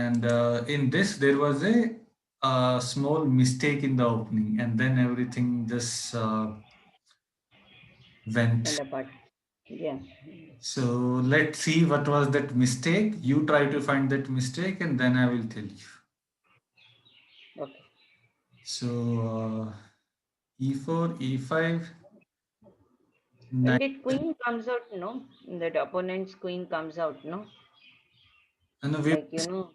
And in this, there was a small mistake in the opening, and then everything just went. And apart. Yeah. So let's see what was that mistake. You try to find that mistake, and then I will tell you. Okay. So e4, e5, When knight. that queen comes out, no, that opponent's queen comes out, no, No, like you know.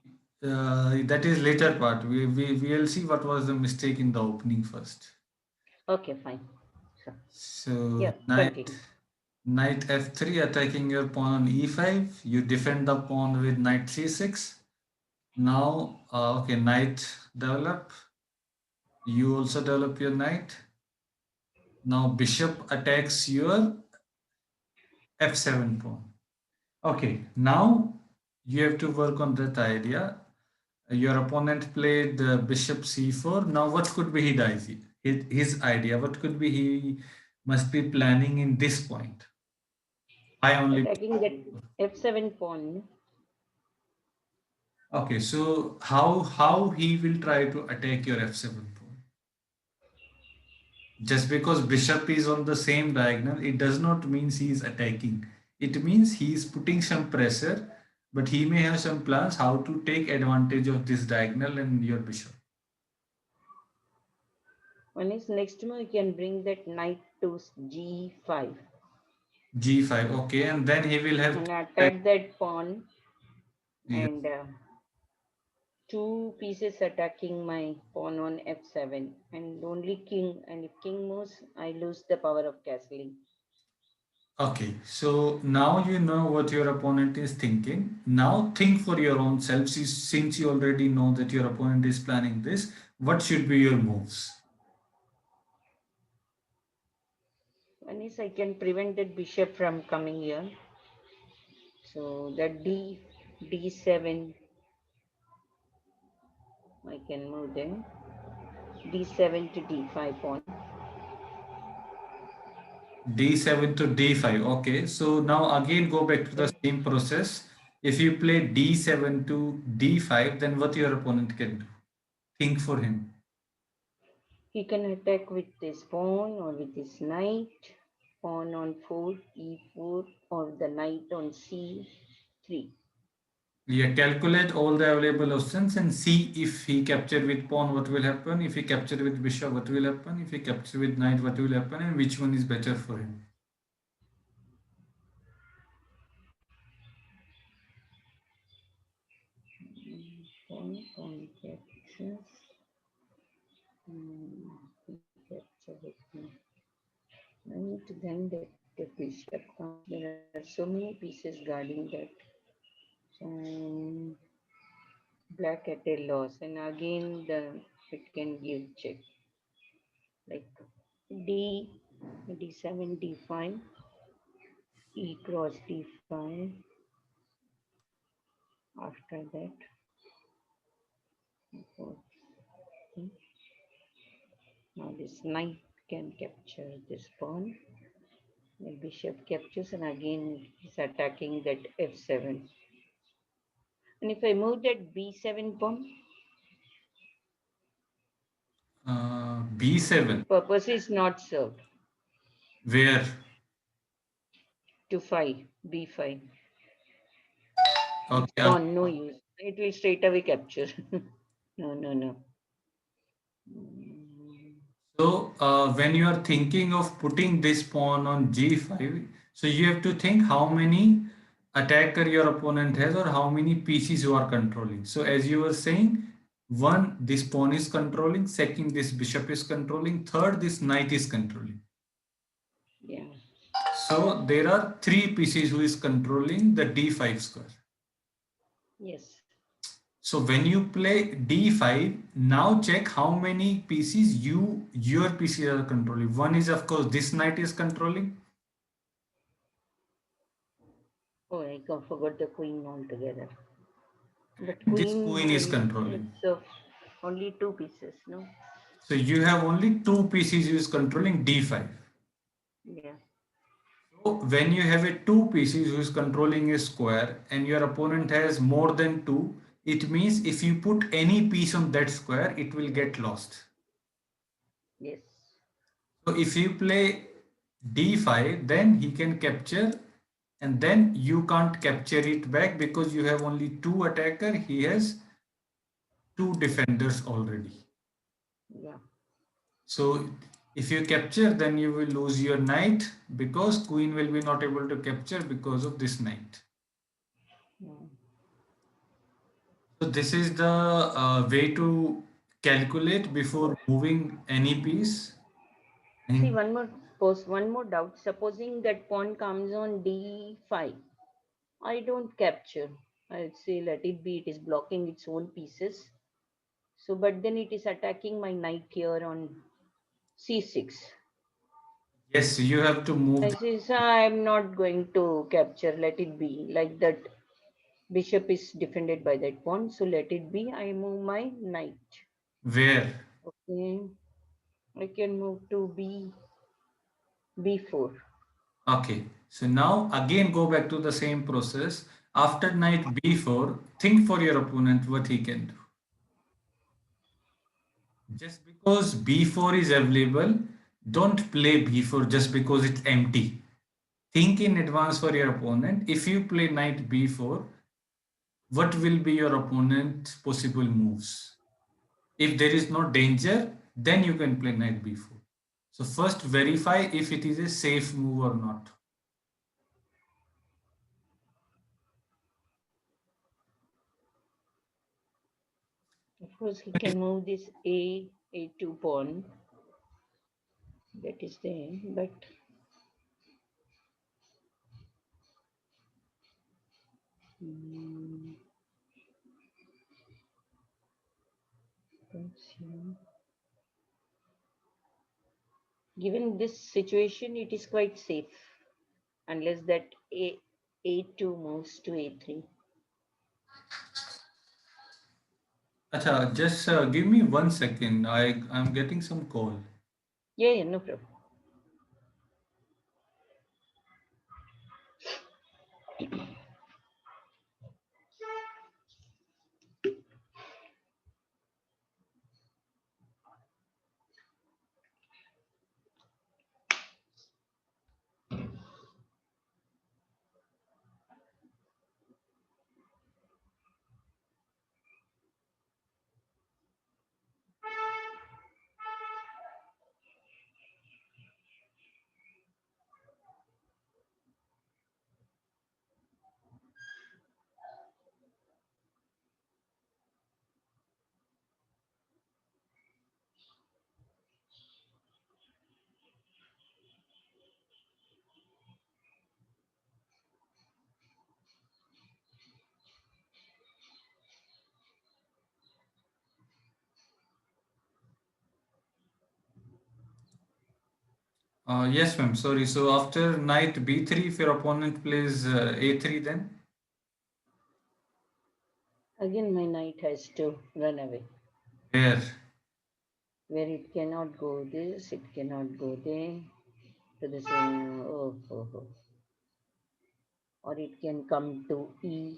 that is later part. We will see what was the mistake in the opening first. Okay, fine. So So yeah, continue. knight f3 attacking your pawn on e5. You defend the pawn with knight c6. Now, okay, knight develop. You also develop your knight. Now bishop attacks your f7 pawn. Okay, now you have to work on that idea. Your opponent played bishop c4. Now what could be his idea? What could be he must be planning in this point? I only. Attacking that f7 pawn. Okay, so how he will try to attack your f7 pawn? Just because bishop is on the same diagonal, it does not mean he is attacking. It means he is putting some pressure, but he may have some plans how to take advantage of this diagonal and your bishop. One is next move, you can bring that knight to g5 G5, okay, and then he will have and attack. attack that pawn Yes. and two pieces attacking my pawn on f7 and only king. And if king moves, I lose the power of castling. Okay, so now you know what your opponent is thinking. Now think for your own self. Since you already know that your opponent is planning this, what should be your moves? One is I can prevent that bishop from coming here. So that d7 I can move them. d7 to d5 pawn. D7 to D5. Okay, so now again go back to the Then same process. If you play D7 to D5, then what your opponent can do? Think for him. he can attack with this pawn or with this knight. Pawn on 4, e4 or the knight on c3. Yeah, calculate all the available options and see if he capture with pawn, what will happen. If he capture with bishop, what will happen. If he capture with knight, what will happen, and which one is better for him. Pawn captures. He capture with knight. Then the bishop comes. There are so many pieces guarding that. So black at a loss, and again it can give check like d7 d5 e cross d5. After that now this knight can capture this pawn. The bishop captures and again he's attacking that f7. And if I move that b7 pawn, B7. purpose is not served. Where? To 5 b5. It's Okay. gone, no use. It will straight away capture. No, no, no. So when you are thinking of putting this pawn on g5, so you have to think how many attacker your opponent has or how many pieces you are controlling. So as you were saying, one, this pawn is controlling, second, this bishop is controlling, third, this knight is controlling. Yeah. So there are three pieces who is controlling the d5 square. Yes. So when you play d5, now check how many pieces your pieces are controlling. One is of course this knight is controlling. Oh, I forgot the queen altogether. But This queen queen is will, controlling. it's of only two pieces, no? So you have only two pieces who is controlling d5. Yeah. So when you have a two pieces who is controlling a square and your opponent has more than two, it means if you put any piece on that square, it will get lost. Yes. So if you play d5, then he can capture, and then you can't capture it back because you have only two attacker. He has two defenders already. Yeah. So if you capture, then you will lose your knight because queen will be not able to capture because of this knight. Mm. So this is the way to calculate before moving any piece. See, And one more doubt. Supposing that pawn comes on d5, I don't capture. I'll say let it be. It is blocking its own pieces. So, but then it is attacking my knight here on c6. yes, you have to move. I say, "Sir, I'm not going to capture. Let it be. Like that, bishop is defended by that pawn. So let it be. I move my knight. Where? Okay, I can move to b4. Okay. So now again go back to the same process. After knight b4, think for your opponent what he can do. Just because b4 is available, don't play b4 just because it's empty. Think in advance for your opponent. If you play knight b4, what will be your opponent's possible moves? If there is no danger, then you can play knight b4. So first verify if it is a safe move or not. Of course, he can move this a2 pawn that is there, but mm, let's see. Given this situation, it is quite safe unless that a2 moves to a3. Acha, just give me 1 second. I'm getting some call. Yeah, yeah, no problem. Yes, ma'am. Sorry. So after knight b3, if your opponent plays a3, then Again, my knight has to run away. where? Where it cannot go this, it cannot go there. To the same, or it can come to E.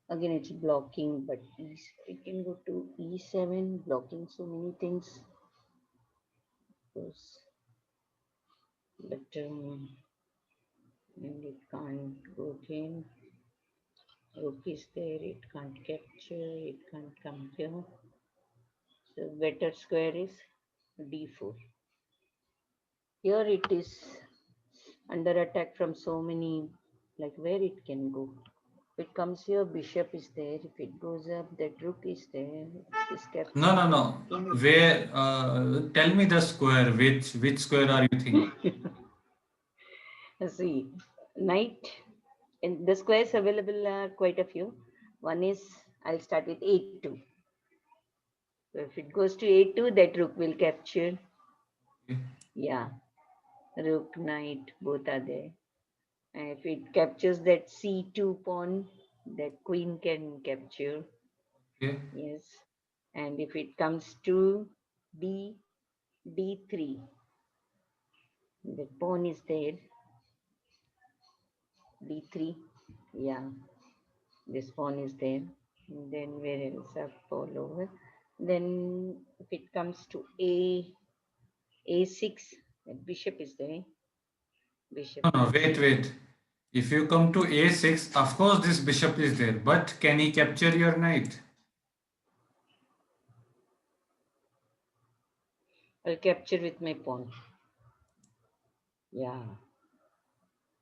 Again, it's blocking, but it can go to E7, blocking so many things. Course, but and it can't go again. Rook is there, it can't capture, it can't come here. So better square is d4. Here it is under attack from so many, like where it can go. If it comes here, bishop is there. If it goes up, that rook is there. If it is No, captured, no, that no. king Where? Tell me the square. Which square are you thinking? is see, knight, and the squares available are quite a few. One is, I'll start with a2. So if it goes to a2, that rook will capture. Okay. Yeah, rook, knight, both are there. And if it captures that c2 pawn, that queen can capture. Okay. Yes. And if it comes to d3, the pawn is there. d3, yeah, this pawn is there. And then where else up all over? Then if it comes to A6, then bishop is there. Bishop No, no, wait, capture. wait. If you come to a6, of course this bishop is there, but can he capture your knight? I'll capture with my pawn. Yeah,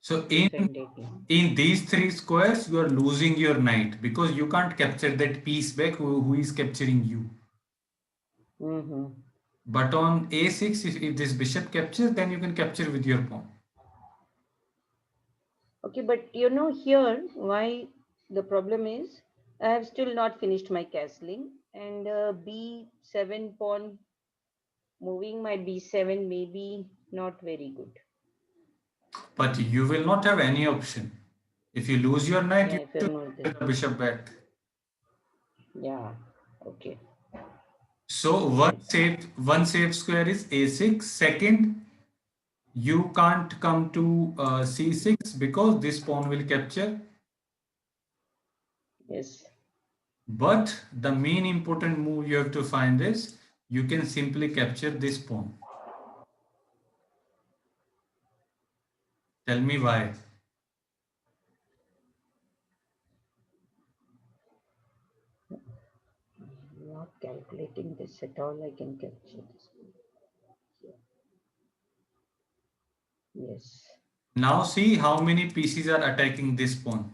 So defended. in these three squares, you are losing your knight because you can't capture that piece back who is capturing you. Mm-hmm. But on a6, if this bishop captures, then you can capture with your pawn. Okay, but here why the problem is I have still not finished my castling, and B7 pawn moving my B7 may be not very good. But you will not have any option. If you lose your knight, Yeah, you if I have to move this. get the bishop back. Yeah, okay. So one safe square is a6. Second, you can't come to c6 because this pawn will capture. Yes. But the main important move you have to find is you can simply capture this pawn. Tell me why. Not calculating this at all, I can capture this. Yes. Now see how many pieces are attacking this pawn.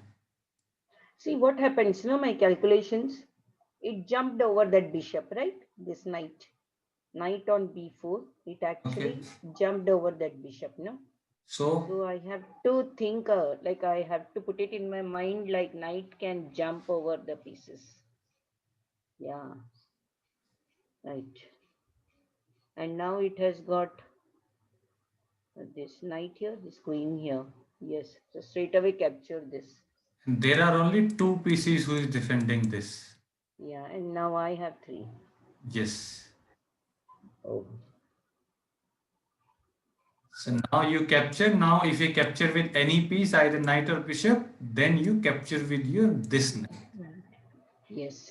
See what happens, my calculations, it jumped over that bishop, right? This knight. Knight on b4, it Okay. actually jumped over that bishop, no? So So I have to think, like I have to put it in my mind, like knight can jump over the pieces. Yeah, right. And now it has got this knight here, this queen here. Yes, so straight away capture this. there are only two pieces who is defending this. Yeah, and now I have three. Yes. Oh, So now you capture. Now if you capture with any piece, either knight or bishop, then you capture with your this knight. yes,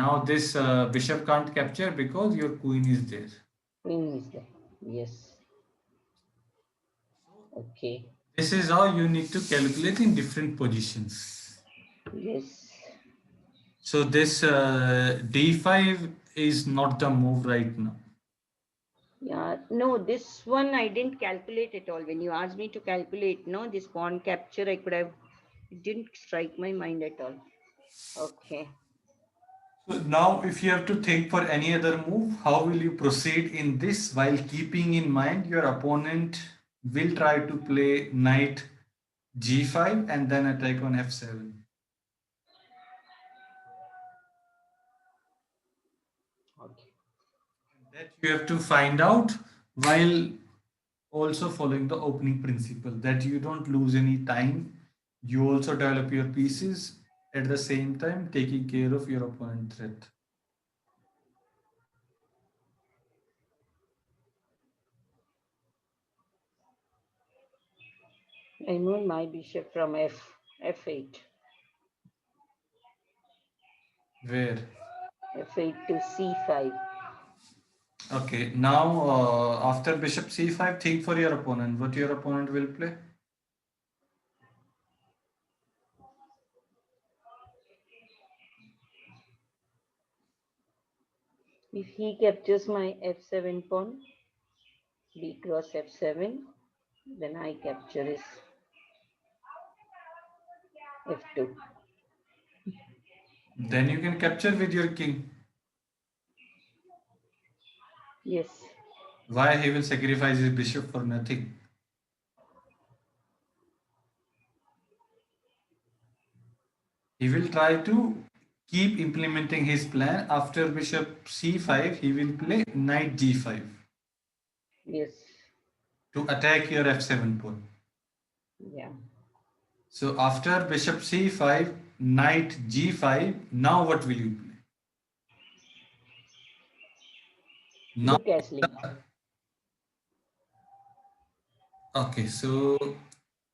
Now this bishop can't capture because your queen is there. queen is there. Yes, okay. This is how you need to calculate in different positions. Yes. So this d5 is not the move right now. Yeah, no, this one I didn't calculate at all. When you asked me to calculate, no, this pawn capture, I could have, it didn't strike my mind at all. Okay. So now if you have to think for any other move, how will you proceed in this while keeping in mind your opponent will try to play knight g5 and then attack on f7. Okay. That you have to find out while also following the opening principle that you don't lose any time. You also develop your pieces at the same time taking care of your opponent threat. I moved my bishop from f8, Where? f8 to c5. Okay, now after bishop c5, think for your opponent. What your opponent will play? If he captures my f7 pawn, b cross f7, then I capture his f2. Then you can capture with your king. Yes. Why he will sacrifice his bishop for nothing? He will try to keep implementing his plan. After bishop c5, he will play knight g5 Yes. to attack your f7 pawn. Yeah. So after bishop c5, knight g5, now what will you play? Now, Do castling. okay, so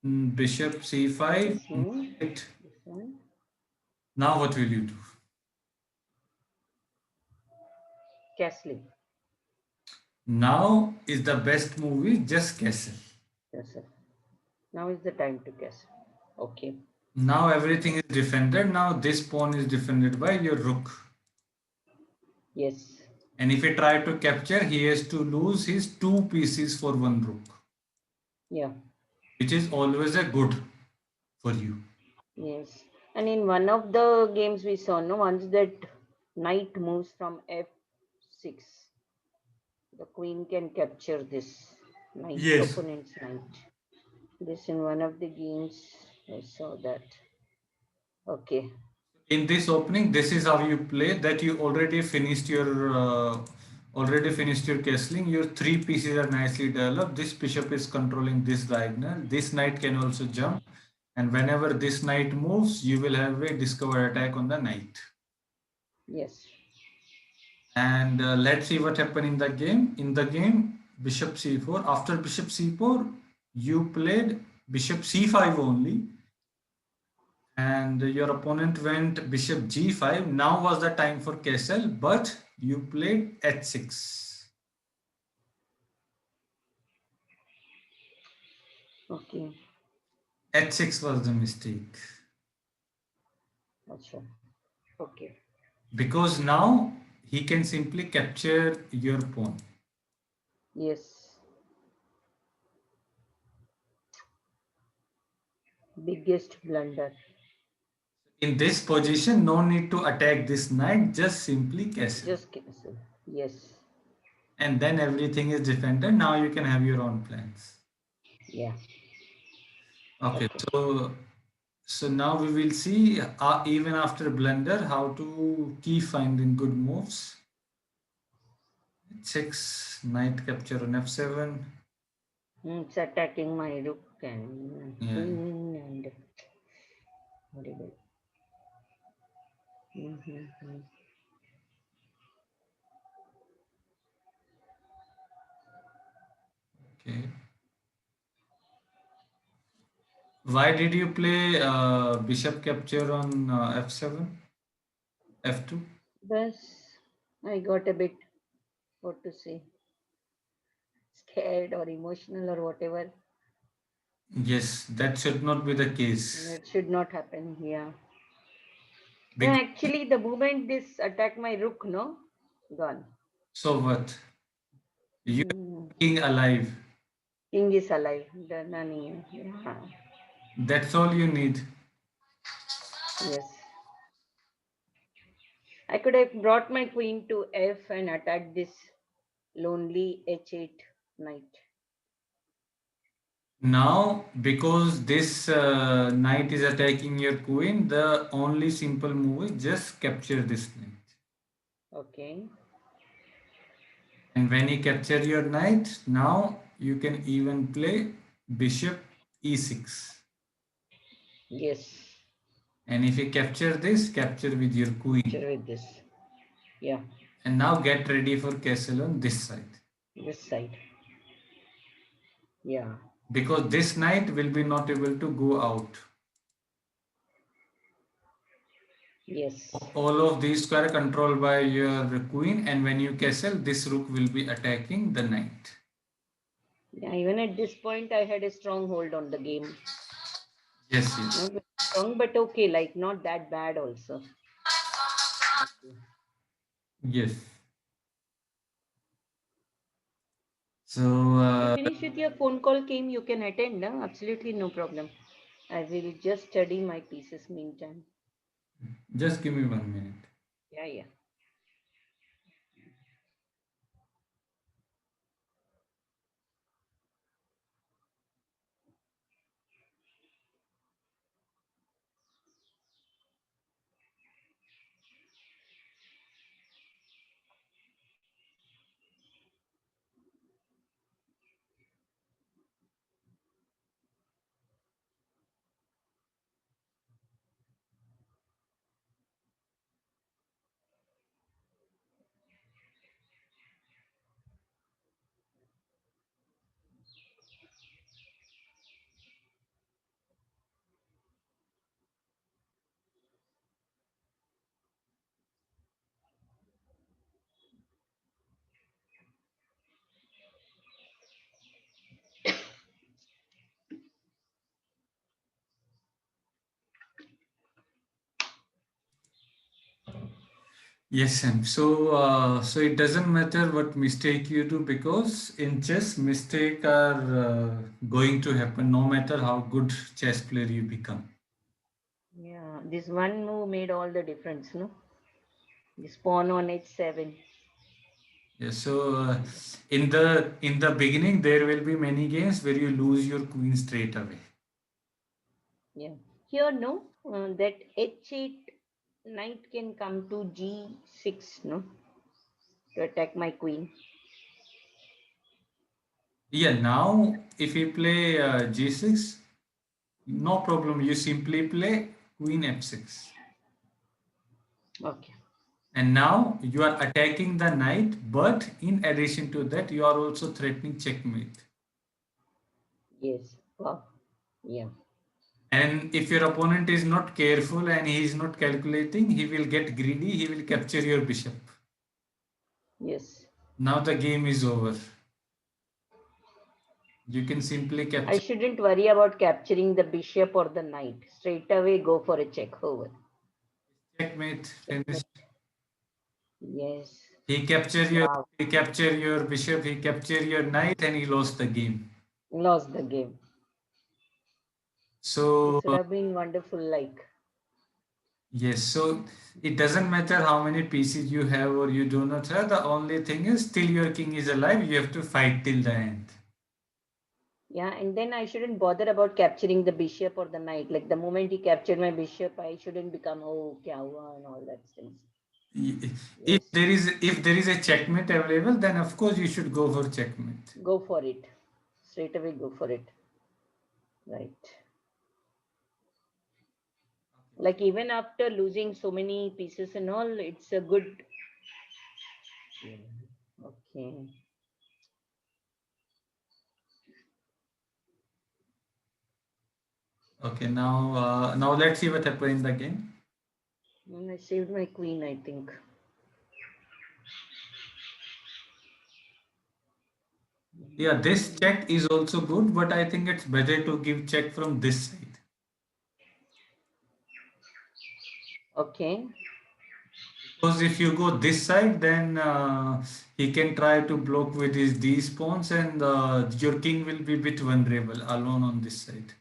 bishop c5, This move. knight. This one. Now what will you do? castling. Now is the best movie, just castle. Yes, sir. Now is the time to castle. Okay. Now everything is defended. Now this pawn is defended by your rook. Yes. And if he try to capture, he has to lose his two pieces for one rook, Yeah. which is always a good for you. Yes. And in one of the games we saw, no, once that knight moves from f6, the queen can capture this knight, Yes. opponent's knight. This in one of the games I saw that. Okay. In this opening, this is how you play. That you already finished your castling. Your three pieces are nicely developed. This bishop is controlling this diagonal. This knight can also jump, and whenever this knight moves, you will have a discover attack on the knight. Yes. And let's see what happened in the game. In the game, bishop c4. After bishop c4, you played bishop c5 only, and your opponent went bishop g5. Now was the time for castle, but you played h6. Okay. h6 was the mistake That's right. Okay. because now he can simply capture your pawn. Yes. Biggest blunder. In this position, no need to attack this knight, just simply castle. Just cancel. Yes. And then everything is defended. Now you can have your own plans. Yeah. Okay, Okay. so now we will see even after blunder how to keep finding good moves. H6, knight capture on f7. It's attacking my rook and Yeah. queen and horrible. Mm-hmm. Okay. Why did you play bishop capture on f7, f2? Thus, I got a bit, what to say, scared or emotional or whatever. Yes, that should not be the case. It should not happen here. Because, And actually, the moment this attack my rook, no, gone. so what? You Mm. king alive. King is alive. The nani. Yeah. That's all you need. Yes. I could have brought my queen to f and attacked this lonely h8 knight. Now, because this knight is attacking your queen, the only simple move is just capture this knight. Okay. And when you capture your knight, now you can even play bishop e6. Yes. And if you capture this, capture with your queen. Capture with this. Yeah. And now get ready for castle on this side. This side. Yeah. Because this knight will be not able to go out. Yes. All of these square controlled by your queen, and when you castle, this rook will be attacking the knight. Yeah, even at this point, I had a strong hold on the game. Yes, yes. Not very strong, but okay, like not that bad also. Okay. Yes. So, You finish with your phone call, Kim, you can attend, no? Absolutely no problem. I will just study my pieces meantime. just give me 1 minute. Yeah, yeah. Yes, Sam. So it doesn't matter what mistake you do because in chess, mistake are going to happen no matter how good chess player you become. Yeah, this one move made all the difference, no? This pawn on h7. Yeah, so in the beginning there will be many games where you lose your queen straight away. Yeah. Here, no, that h8 knight can come to g6, no, to attack my queen. Yeah, now if you play g6, no problem. You simply play queen f6. Okay. And now you are attacking the knight, but in addition to that, you are also threatening checkmate. Yes. Wow. Yeah. And if your opponent is not careful and he is not calculating, he will get greedy, he will capture your bishop. Yes. Now the game is over. You can simply I capture shouldn't worry about capturing the bishop or the knight. Straight away go for a check over. checkmate, finish. Checkmate. Yes. He Wow. capture your bishop, he capture your knight, and he lost the game. Lost the game. So This would have been wonderful, like. yes, so it doesn't matter how many pieces you have or you do not have. The only thing is, still your king is alive. You have to fight till the end. Yeah, and then I shouldn't bother about capturing the bishop or the knight. Like the moment he captured my bishop, I shouldn't become, oh, kya hua and all that things. If Yes. there is a checkmate available, then of course you should go for checkmate. Go for it. Straight away go for it. Right. Like even after losing so many pieces and all, it's a good. Yeah. Okay. Okay, now let's see what happened in the game. I saved my queen, I think. Yeah, this check is also good, but I think it's better to give check from this side. Okay. Because if you go this side, then he can try to block with his these pawns, and your king will be a bit vulnerable alone on this side.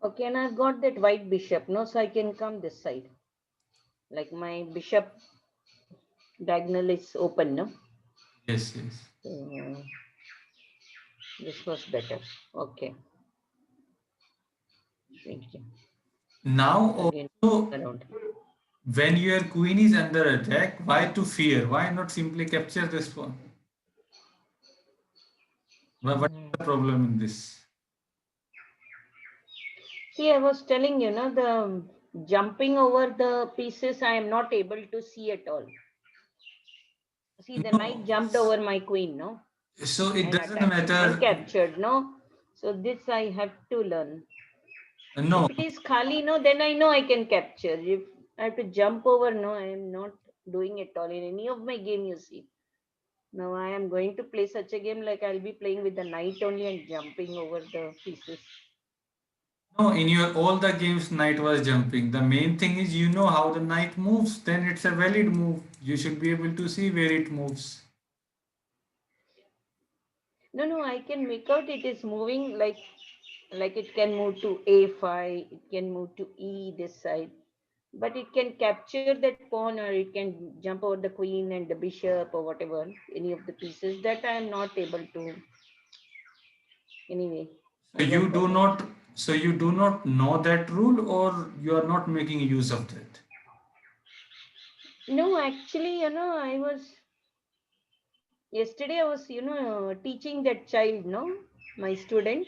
Okay, and I've got that white bishop, no? So I can come this side. Like my bishop diagonal is open, no? Yes, yes. So this was better. Okay. Thank you. Now Again, also, around. when your queen is under attack, why to fear? Why not simply capture this pawn? What is Hmm. the problem in this? See, I was telling you, no, the jumping over the pieces, I am not able to see at all. See, the knight No, jumped over my queen, no, so it and doesn't attacked and matter. captured, no. So this I have to learn. No, If it is Khali, no, then I know I can capture. If I have to jump over, no, I am not doing it all in any of my game. You see, now I am going to play such a game like I'll be playing with the knight only and jumping over the pieces. no, in your all the games, knight was jumping. The main thing is you know how the knight moves, then it's a valid move. You should be able to see where it moves. No, no, I can make out it is moving like it can move to a5, it can move to e this side, but it can capture that pawn or it can jump over the queen and the bishop or whatever, any of the pieces that I am not able to. Anyway, So I you got do better. not, so you do not know that rule, or you are not making use of that. No, actually, I was yesterday I was, teaching that child, no, my student.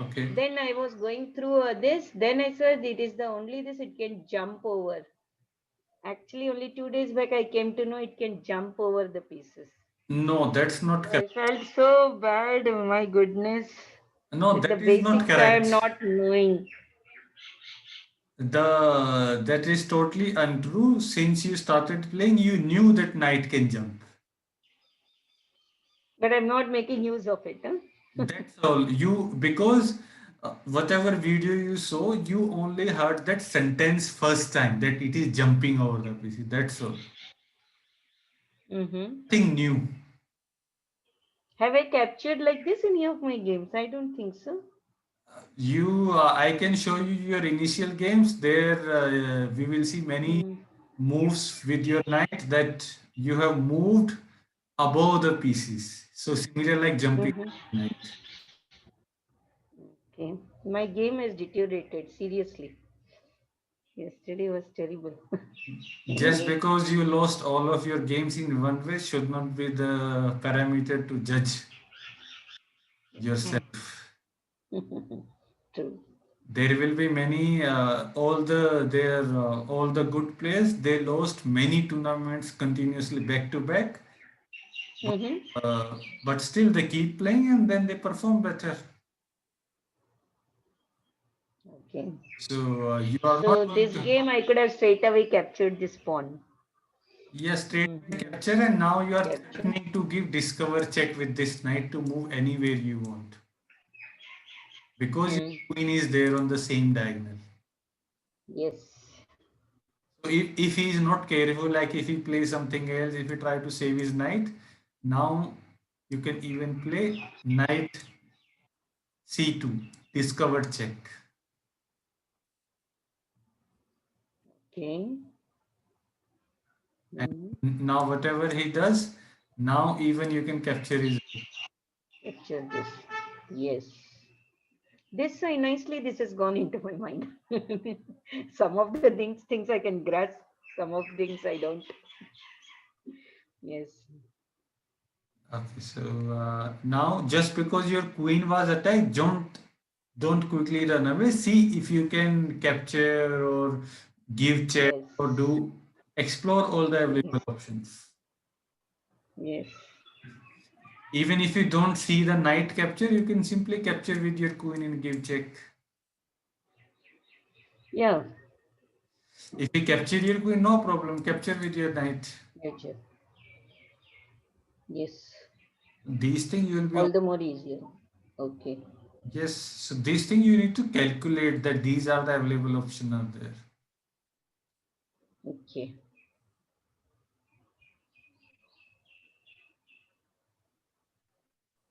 Okay. Then I was going through this. Then I said it is the only this it can jump over. Actually, only 2 days back I came to know it can jump over the pieces. No, that's not I correct. felt so bad, my goodness, No, that the that is not basics I am correct. not knowing. That is totally untrue. Since you started playing, you knew that knight can jump. But I'm not making use of it. Huh? That's all. You because Whatever video you saw, you only heard that sentence first time that it is jumping over the PC. That's all. Mm-hmm. Nothing new. Have I captured like this in any of my games? I don't think so. I can show you your initial games. There, we will see many Mm, moves with your knight that you have moved above the pieces. So similar like jumping mm-hmm. knight. Okay. My game has deteriorated seriously. Yesterday was terrible. Just Anyway. because you lost all of your games in one way should not be the parameter to judge yourself. True. There will be many all the good players. They lost many tournaments continuously back to back, but, Mm-hmm. but still they keep playing and then they perform better. Okay. So you are not So going this to. game I could have straight away captured this pawn. Yes, straight Mm-hmm. capture, and now you are Capture. threatening to give discover check with this knight to move anywhere you want because your Mm. queen is there on the same diagonal. Yes. So if he is not careful, like if he plays something else, if he try to save his knight, now you can even play knight c2, discovered check. Okay. And Mm. now whatever he does, now even you can capture his. Capture this. Yes. This I nicely this has gone into my mind. Some of the things I can grasp, some of things I don't. Yes. Okay, so now just because your queen was attacked, don't quickly run away. See if you can capture or give check Yes. or do explore all the Yes. available options. Yes. Even if you don't see the knight capture, you can simply capture with your queen and give check. Yeah. If you capture your queen, no problem. Capture with your knight. Nature. Yes. These things you will be. All the more easier. Okay. Yes. So these things you need to calculate that these are the available options are there. Okay.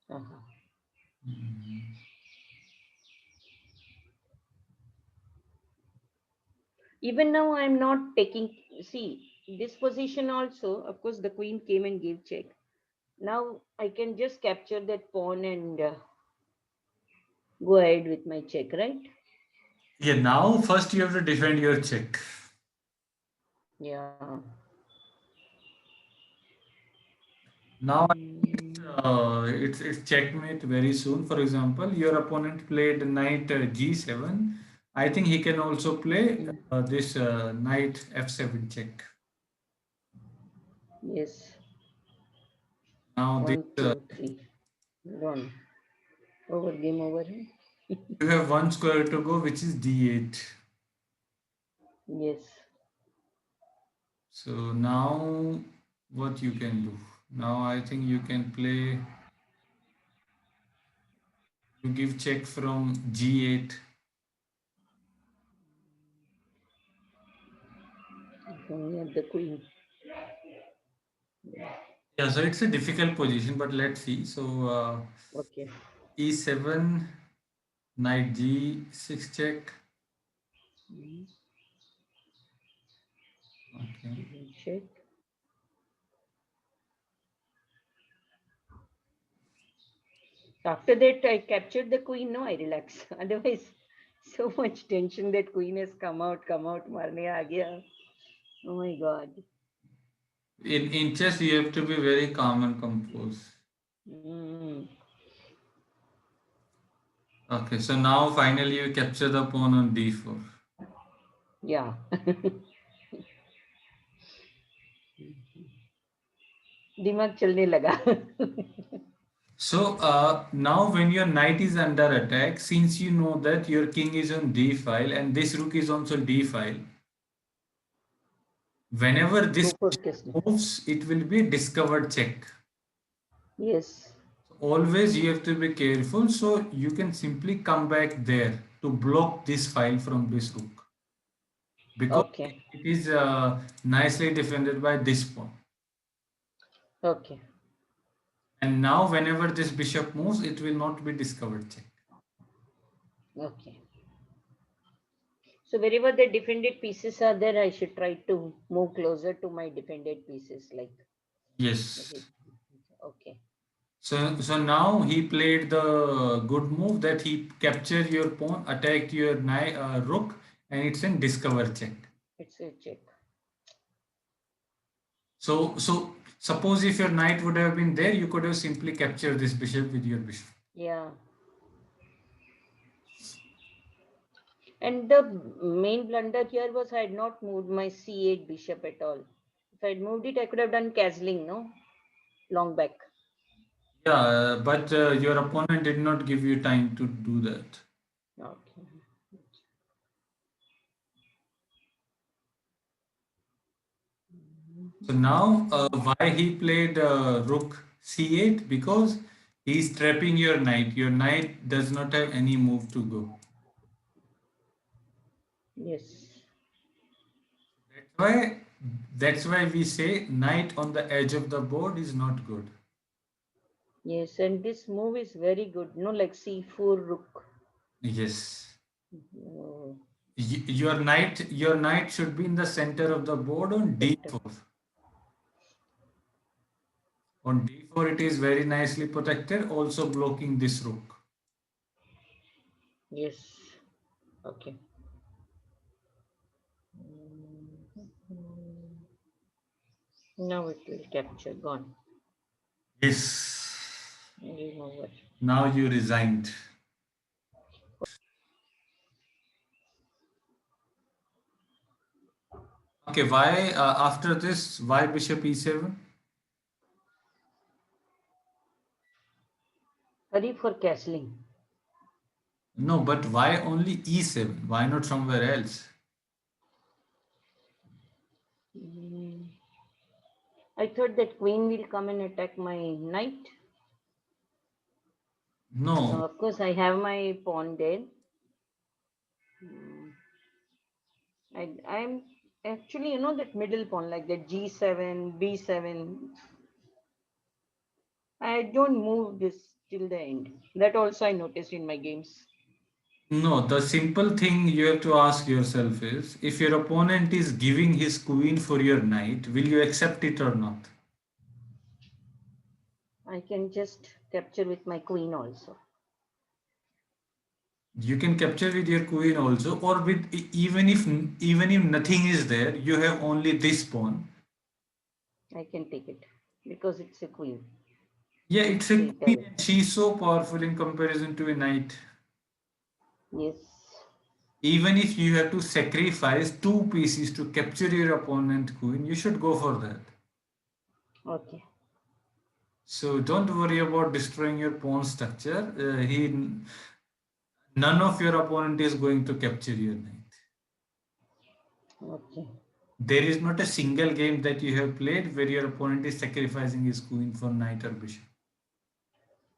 Uh-huh. Even now I'm not taking, see, this position also, of course, the queen came and gave check. Now I can just capture that pawn and go ahead with my check, right? Yeah. Now first you have to defend your check. Yeah. Now Mm, it's checkmate very soon. For example, your opponent played knight g7. I think he can also play mm, this knight f7 check. yes. Now this One, two, three. Run. Over, game over. you have one square to go, which is d8. Yes. So now what you can do? Now I think you can play to give check from g8. Going at the queen. Yeah, so it's a difficult position, but let's see. So Okay. e7, knight g6 check. Mm, Okay. check. After that, I captured the queen. No, I relax. Otherwise, so much tension that queen has come out, marne aa gaya. Oh my God. In chess, you have to be very calm and composed. Mm, Okay, so now finally you capture the pawn on d4. yeah. दिमाग चलने लगा. So now when your knight is under attack, since you know that your king is on d file and this rook is also d file, whenever this Go for castle. moves, it will be a discovered check. Yes. always you have to be careful. So you can simply come back there to block this file from this rook because Okay. it is nicely defended by this pawn. Okay. And now whenever this bishop moves, it will not be discovered check. Okay. So wherever the defended pieces are there, I should try to move closer to my defended pieces. Like, Yes. okay. So now he played the good move that he captured your pawn, attacked your rook, and it's in discover check. It's a check. So suppose if your knight would have been there, you could have simply captured this bishop with your bishop. Yeah. And the main blunder here was I had not moved my c8 bishop at all. If I had moved it, I could have done castling, no? Long back. Yeah, but your opponent did not give you time to do that. Okay. So now, why he played rook c8? Because he's trapping your knight. Your knight does not have any move to go. Yes. Why? That's why we say knight on the edge of the board is not good. Yes, and this move is very good. No, like c4 rook. Yes. Oh, Your knight should be in the center of the board on center. d4. On d4 it is very nicely protected, also blocking this rook. Yes. Okay. Now it will capture. Gone. Yes. Game over. Now you resigned. Okay, why after this, why bishop e7? Hurry for castling. No, but why only e7? Why not somewhere else? I thought that queen will come and attack my knight. No, Of course, I have my pawn there. I'm actually, that middle pawn, like that g7, b7. I don't move this till the end. That also I noticed in my games. no, the simple thing you have to ask yourself is if your opponent is giving his queen for your knight, will you accept it or not? I can just capture with my queen also. You can capture with your queen also, or with even if nothing is there, you have only this pawn. I can take it because it's a queen. Yeah, it's a Straight queen away. and she's so powerful in comparison to a knight. Yes. Even if you have to sacrifice two pieces to capture your opponent queen, you should go for that. Okay. So don't worry about destroying your pawn structure. None of your opponent is going to capture your knight. Okay. There is not a single game that you have played where your opponent is sacrificing his queen for knight or bishop.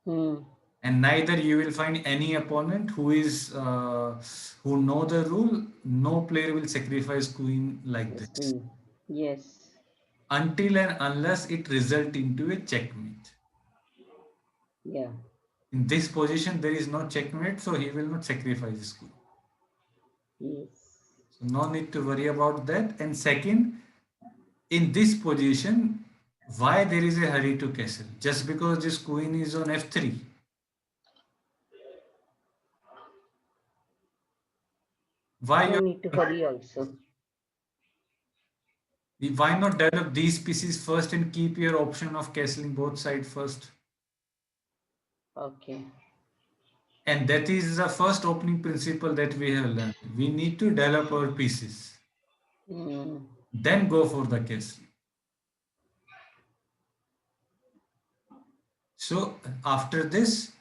Hmm. And neither you will find any opponent who know the rule. No player will sacrifice queen like Yes, this queen. Yes. until and unless it result into a checkmate. Yeah. In this position, there is no checkmate, so he will not sacrifice his queen. Yes. So no need to worry about that. And second, in this position, why there is a hurry to castle? Just because this queen is on f3. Why No you need to hurry also. why not develop these pieces first and keep your option of castling both sides first? Okay. And that is the first opening principle that we have learned. We need to develop our pieces, Hmm. then go for the castle. So after this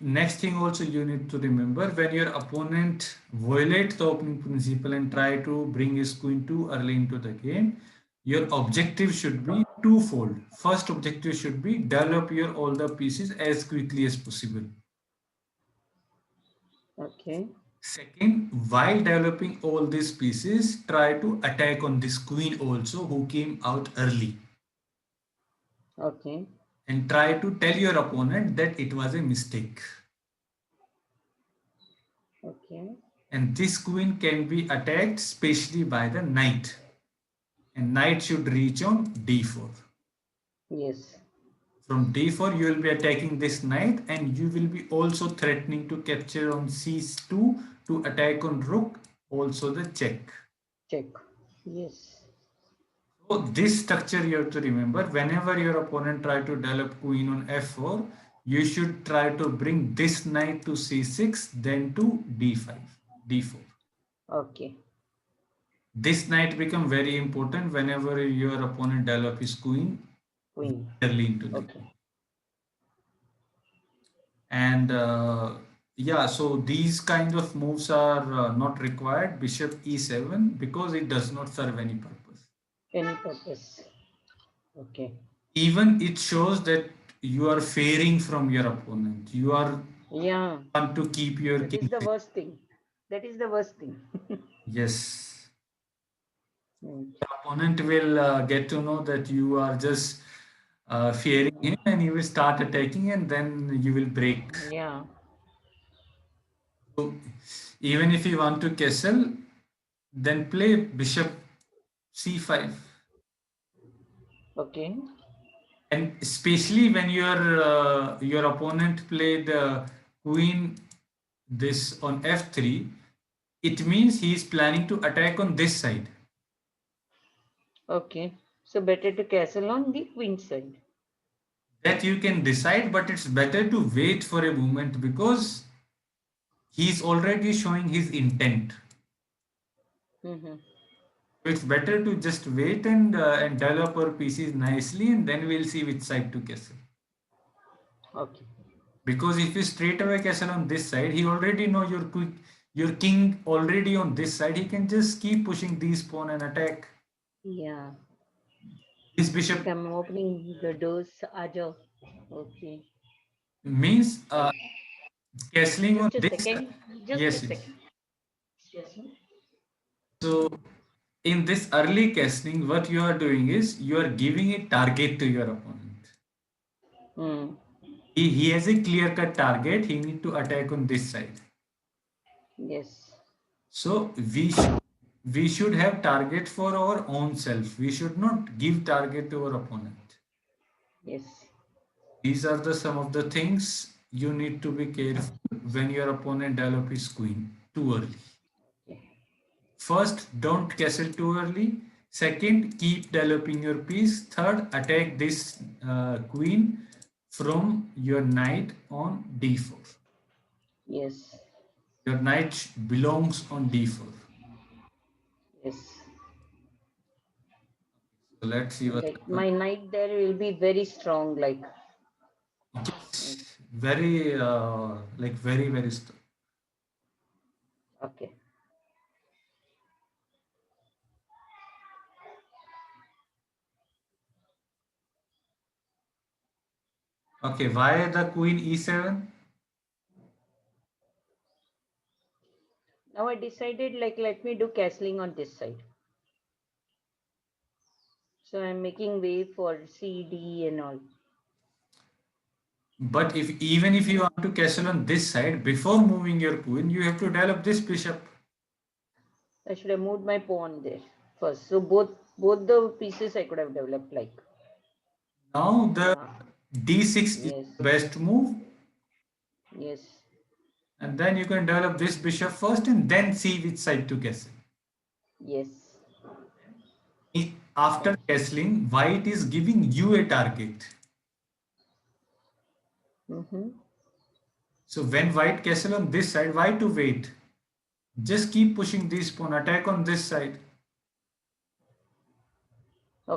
next thing also you need to remember, when your opponent violates the opening principle and try to bring his queen too early into the game, your objective should be twofold. First objective should be develop your all the pieces as quickly as possible. Okay. Second, while developing all these pieces, try to attack on this queen also who came out early, Okay. and try to tell your opponent that it was a mistake. Okay. And this queen can be attacked especially by the knight. And knight should reach on d4. Yes. From d4 you will be attacking this knight, and you will be also threatening to capture on c2 to attack on rook, also the check. Check. Yes. So this structure you have to remember. Whenever your opponent try to develop queen on f4, you should try to bring this knight to c6, then to d5, d4. Okay. This knight become very important whenever your opponent develop his queen Queen. early into the Okay. game. And yeah, so these kind of moves are not required. Bishop e7, because it does not serve any purpose. Any purpose. Okay. Even it shows that you are fearing from your opponent. You are Yeah. want to keep your That king is the safe. worst thing. That is the worst thing. Yes. Mm. The opponent will get to know that you are just fearing him, and he will start attacking, and then you will break. Yeah. So even if you want to castle, then play bishop c5. Okay. And especially when your opponent played queen this on f3, it means he is planning to attack on this side. Okay. So better to castle on the queen side. That you can decide, but it's better to wait for a moment, because he is already showing his intent. Mm-hmm. It's better to just wait and develop our pieces nicely, and then we'll see which side to castle. Okay. Because if you straight away castle on this side, he already know your king already on this side. He can just keep pushing these pawn and attack. Yeah. This bishop I'm opening the doors. Ajo. Okay. means castling on Just a this. second. Just a Yes, yes. second. Excuse me. So in this early castling, what you are doing is you are giving a target to your opponent. Mm. He has a clear cut target. He need to attack on this side. Yes. So we should have target for our own self. We should not give target to our opponent. Yes. These are the some of the things you need to be careful when your opponent develop his queen too early. Okay. First, don't castle too early. Second, keep developing your piece. Third, attack this queen from your knight on d4. Yes. Your knight belongs on d4. Yes. So let's see what Like happens. my knight there will be very strong. Like. Yes, very like very very strong. Okay. Okay, why the queen e7? Now I decided like let me do castling on this side. So I'm making way for C, D and all. But if even if you want to castle on this side, before moving your queen, you have to develop this bishop. I should have moved my pawn there first. So both the pieces I could have developed like. Now the Yeah. d6 is Yes. the best move, Yes. and then you can develop this bishop first and then see which side to castle. Yes. After Okay. castling, white is giving you a target. Mm-hmm. So when white castle on this side, why to wait? Just keep pushing this pawn, attack on this side.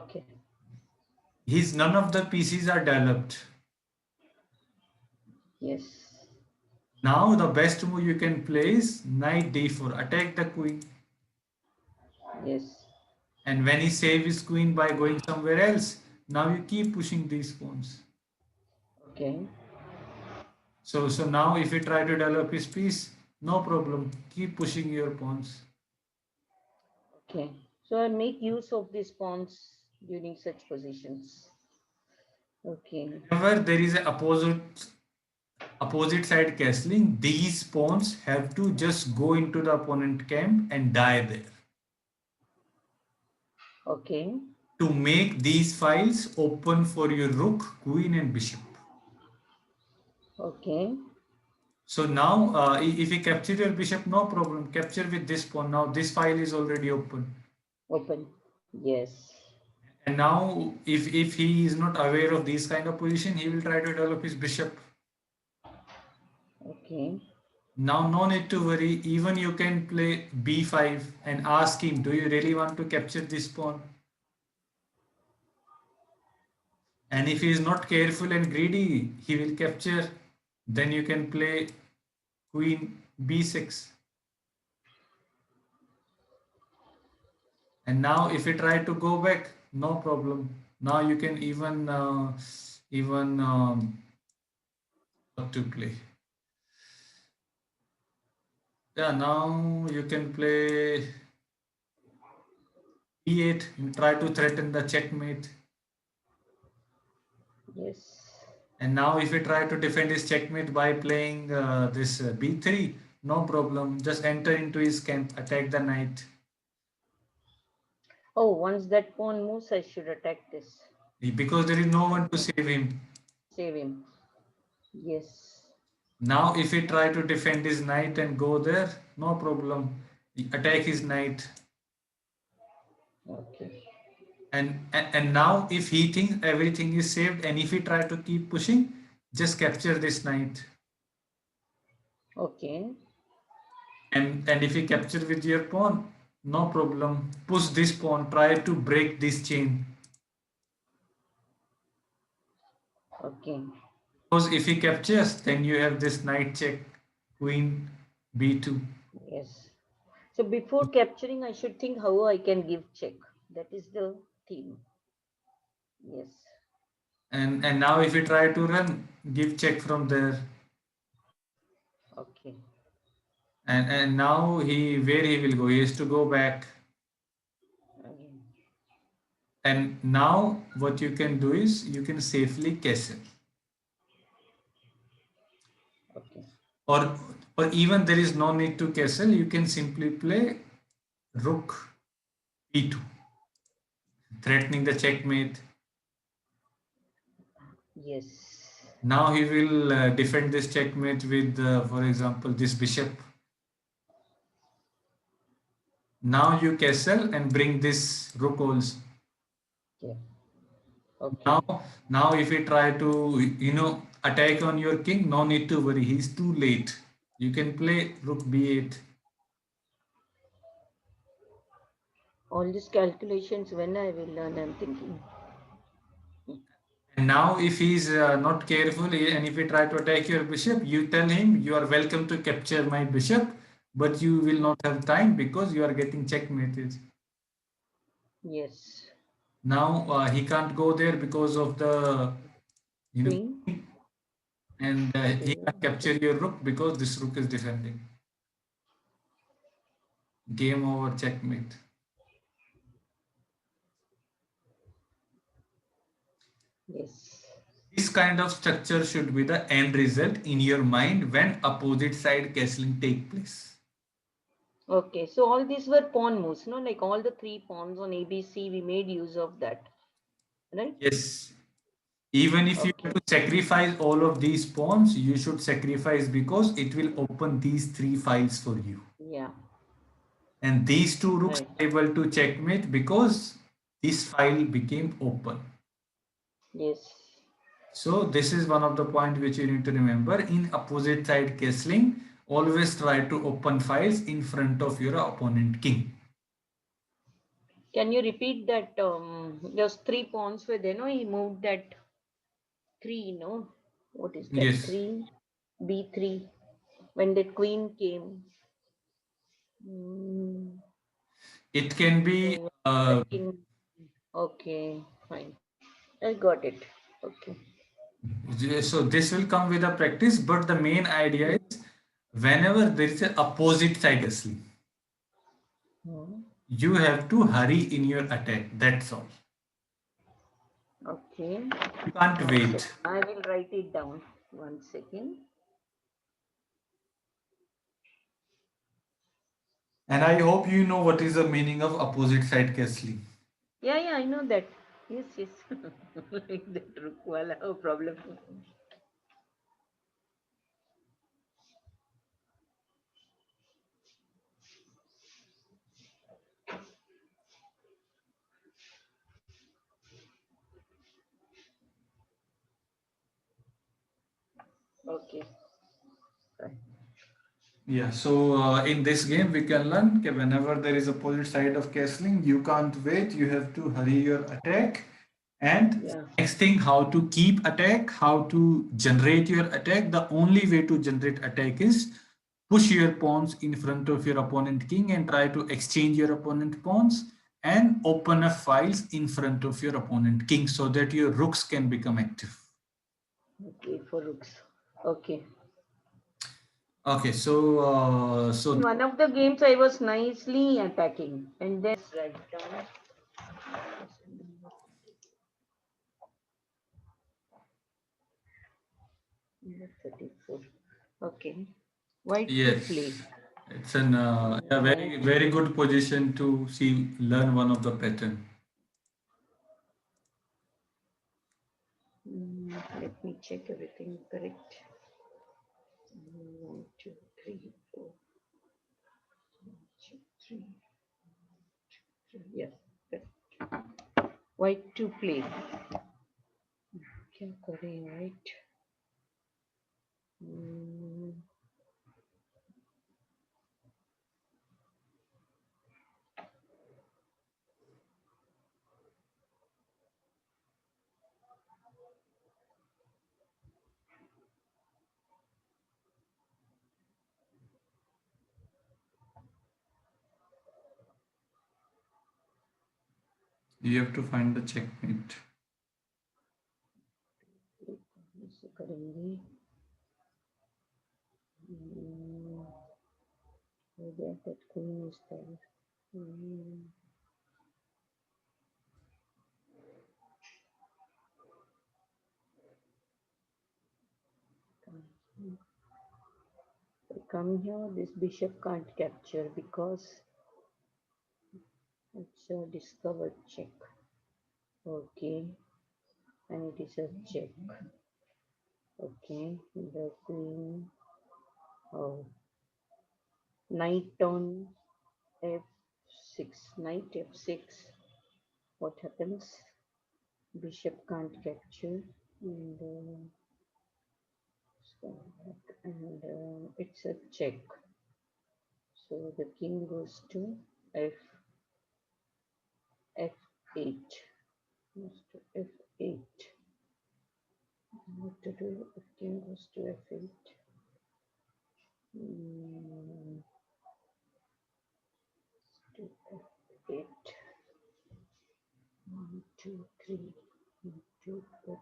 Okay. His none of the pieces are developed. Yes. Now the best move you can play is knight d4, attack the queen. Yes. And when he save his queen by going somewhere else, Now you keep pushing these pawns. Okay. So now if you try to develop his piece, no problem. Keep pushing your pawns. Okay. So I make use of these pawns during such positions. Okay. Whenever there is a opposite side castling, these pawns have to just go into the opponent camp and die there Okay. to make these files open for your rook, queen, and bishop. Okay. So now, if you capture your bishop, no problem. Capture with this pawn. Now this file is already open. Open. Yes. And now, if he is not aware of these kind of position, he will try to develop his bishop. Okay. Now, no need to worry. Even you can play b5 and ask him, do you really want to capture this pawn? And if he is not careful and greedy, he will capture. Then you can play queen b6. And now if you try to go back, no problem. Now you can even what to play. Yeah, now you can play e8 and try to threaten the checkmate. Yes. And now if you try to defend his checkmate by playing this b3, no problem. Just enter into his camp, attack the knight. Oh, once that pawn moves, I should attack this. Because there is no one to save him. Save him. Yes. Now if he try to defend his knight and go there, no problem. Attack his knight. Okay. And now if he thinks everything is saved and if he try to keep pushing, just capture this knight. Okay. And if you capture with your pawn, no problem. Push this pawn, try to break this chain. Okay. Because if he captures, then you have this knight check, queen b2. Yes. So before capturing, I should think how I can give check. That is the theme. Yes. And now if you try to run, give check from there. Okay. And now where he will go? He has to go back. Again. And now what you can do is you can safely castle. Okay. Or or even there is no need to castle. You can simply play rook e2, threatening the checkmate. Yes. Now he will defend this checkmate with, for example, this bishop. Now you castle and bring this rook also. Okay. Okay. Now if you try to attack on your king, no need to worry. He's too late. You can play rook b8. All these calculations, when I will learn, I'm thinking. And now if he's not careful and if he try to attack your bishop, you tell him you are welcome to capture my bishop, but you will not have time because you are getting checkmated. Yes. Now he can't go there because of the Queen. and he Okay. can't capture your rook because this rook is defending. Game over, checkmate. Yes. This kind of structure should be the end result in your mind when opposite side castling take place. Okay. So all these were pawn moves, no? Like all the three pawns on ABC, we made use of that, right? Yes. Even if you Okay. have to sacrifice all of these pawns, you should sacrifice because it will open these three files for you. Yeah. And these two rooks Right. are able to checkmate because this file became open. Yes. So this is one of the point which you need to remember. In opposite side castling, always try to open files in front of your opponent king. Can you repeat that? Those three pawns were there, no? He moved that three, no? What is that? Yes, Three, B3. When the queen came, mm, it can be so uh, attacking. Okay, fine. I got it. Okay. So this will come with a practice, but the main idea is whenever there is an opposite side wrestling, Hmm. you have to hurry in your attack. That's all. Okay. You can't One second. wait. I will write it down. 1 second. And I hope you know what is the meaning of opposite side wrestling. Yeah, I know that. Yes, yes. Like that, Rukwala, no problem. Okay. Fine. Yeah, so in this game we can learn that whenever there is opposite side of castling, you can't wait, you have to hurry your attack. And Yeah. next thing, how to keep attack, how to generate your attack. The only way to generate attack is push your pawns in front of your opponent king and try to exchange your opponent pawns and open up files in front of your opponent king so that your rooks can become active. Okay, for rooks. Okay. Okay, so In one of the games, I was nicely attacking, and then right down. 34. Okay. White to yes, play. it's an a very White. very good position to see learn one of the pattern. Let me check everything correct. 1, 2, 3, 4. 2, 3. Yes. Correct. White to play. क्या करें white? You have to find the checkmate. ऐसे करेंगे. हो गया, that queen is there. I come here, this bishop can't capture because it's a discovered check. Okay, and it is a check. Okay, the queen. Oh, knight on f6. Knight f6. What happens? Bishop can't capture, and it's a check. So the king goes to f8. Goes to f8. What to do if king goes to f8? To f8. 1, 2, 3. 1, 2, f8.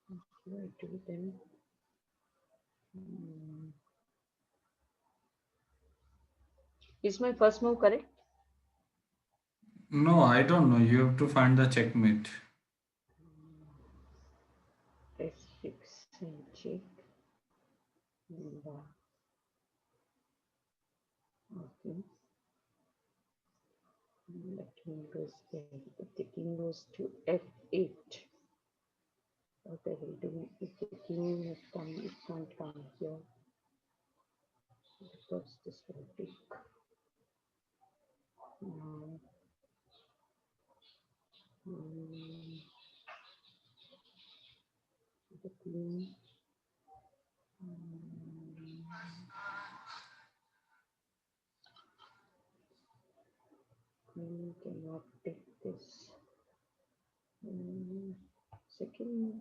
What do I do then? Is my first move correct? No, I don't know. You have to find the checkmate. f6 and check. Okay. The king goes there. If the king goes to f8, what I will do if the king has come, it can't come here because this will take. Now, the queen. Queen cannot take this. Second.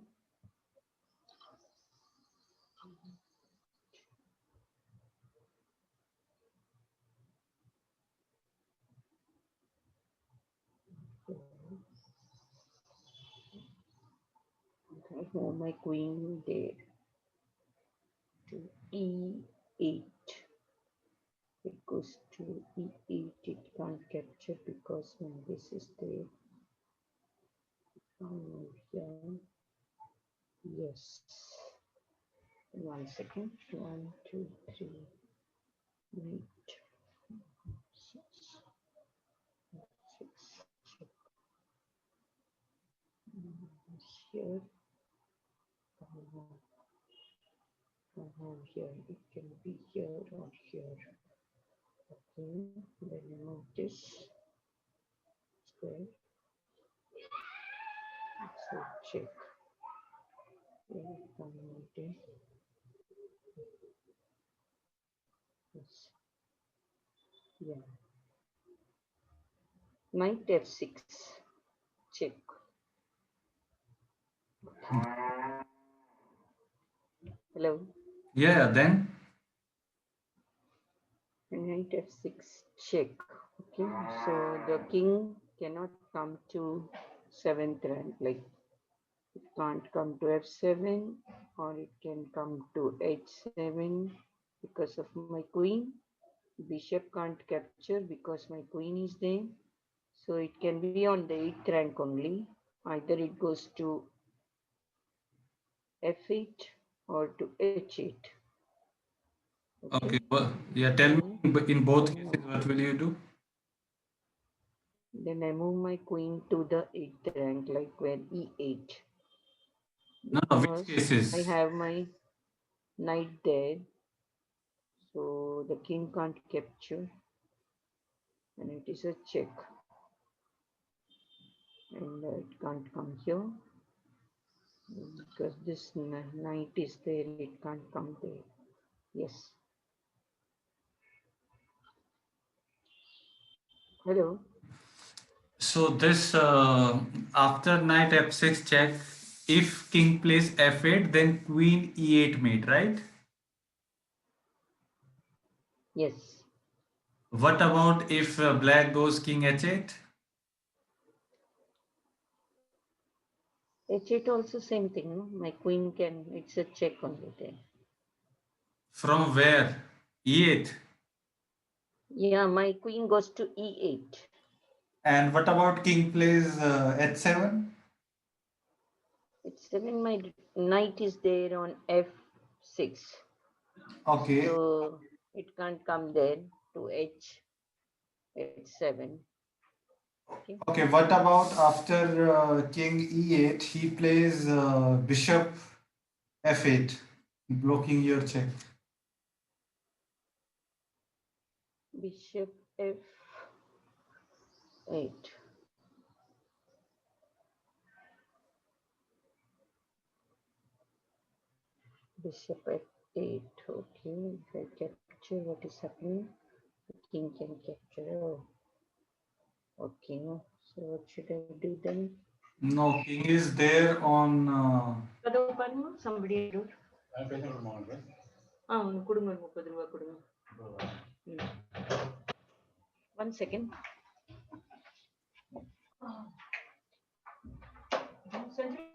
move my queen there to e8. It goes to e8. It can't capture because my this is there. Here. Yes. 1 second. 1, 2, 3, 8, 6, 6. Here. Here. It can be here or here. Okay. Then remove this. Square. So check. Yes. Yeah. Knight f6. Check. Hello. Yeah, then Knight f6. Check. Okay. So the king cannot come to 7th rank. Like it can't come to f7 or it can come to h7 because of my queen. Bishop can't capture because my queen is there. So it can be on the 8th rank only. Either it goes to f8 or to h8. okay. Well, yeah, tell me in both cases what will you do? Then I move my queen to the 8th rank, like where e8. No, no, which Because I cases? have my knight there, so the king can't capture, and it is a check. And it can't come here because this knight is there, it can't come there. Yes. Hello. So this after knight f6 check, if king plays f8, then queen e8 mate, right? Yes. What about if black goes king h8? h8 also same thing. No? My queen can, it's a check only there. From where? e8. Yeah, my queen goes to e8. And what about king plays h7? h7, my knight is there on f6. Okay. So it can't come there to h7. Okay, what about after king e8, he plays bishop f8, blocking your check. Bishop f8. Bishop f8. Okay, if I capture, what is happening? The king can capture. Oh, okay. So what should I do then? No, king is there on. Somebody do. கொடுங்க 30 ரூபாய் கொடுங்க. 1 second.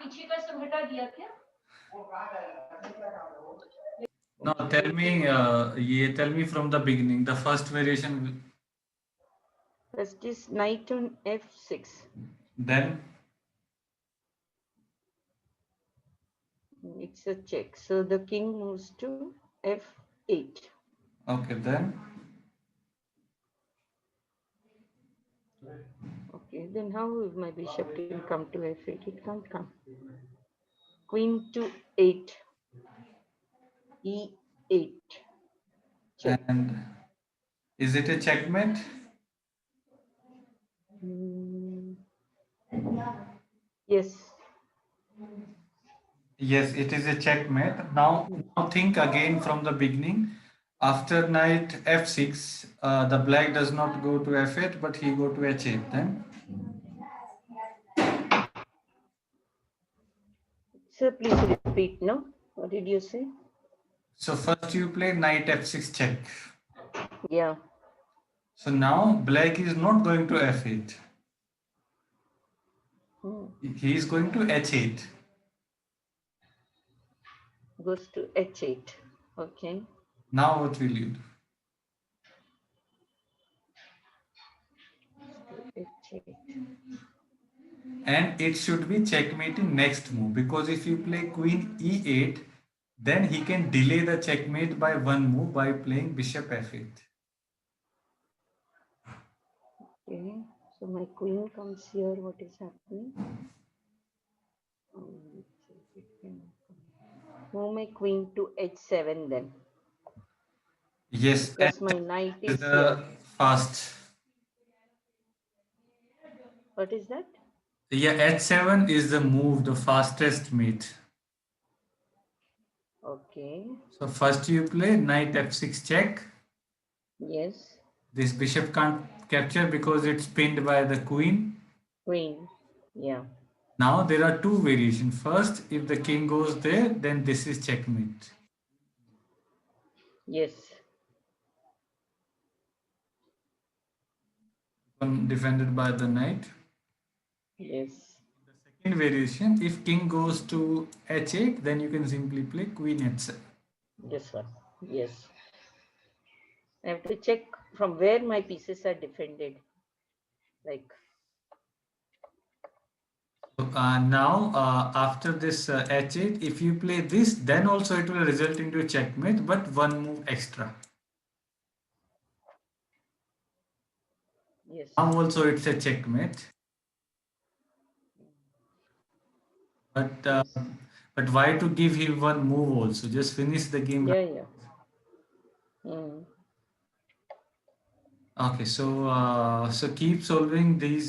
पीछे का सब हटा दिया क्या? No, tell me, tell me from the beginning, the first variation. First is knight on f6. Then? It's a check. So the king moves to f8. Okay, then? Okay, then how will my bishop can come to f8? It can't come. Queen to 8. e8. Check. And is it a checkmate? Yes. Yes, it is a checkmate. Now think again from the beginning. After knight f6, the black does not go to f8, but he go to h8 then. Sir, please repeat, no? What did you say? So first you play knight f6 check. Yeah. So now black is not going to f8. He is going to h8. goes to h8. Okay. Now what will you do? H8. And it should be checkmating next move, because if you play queen e8, then he can delay the checkmate by one move by playing bishop f8. Okay. So my queen comes here. What is happening? Move my queen to h7 then. Yes, Because my knight is is the here. fast. What is that? Yeah, h7 is the move, the fastest mate. Okay. So first you play knight f6 check. Yes. This bishop can't capture because it's pinned by the queen. Queen. Yeah. Now there are two variations. First, if the king goes there, then this is checkmate. Yes. One defended by the knight. Yes. The second variation, if king goes to h8, then you can simply play queen h7. This one. Yes. I have to check from where my pieces are defended. Like, So, now after this h8, if you play this, then also it will result into checkmate, but one move extra. yes. Now also it's a checkmate, but Yes. but why to give him one move also? Just finish the game. Yeah, yeah. Mm. Okay, so so keep solving these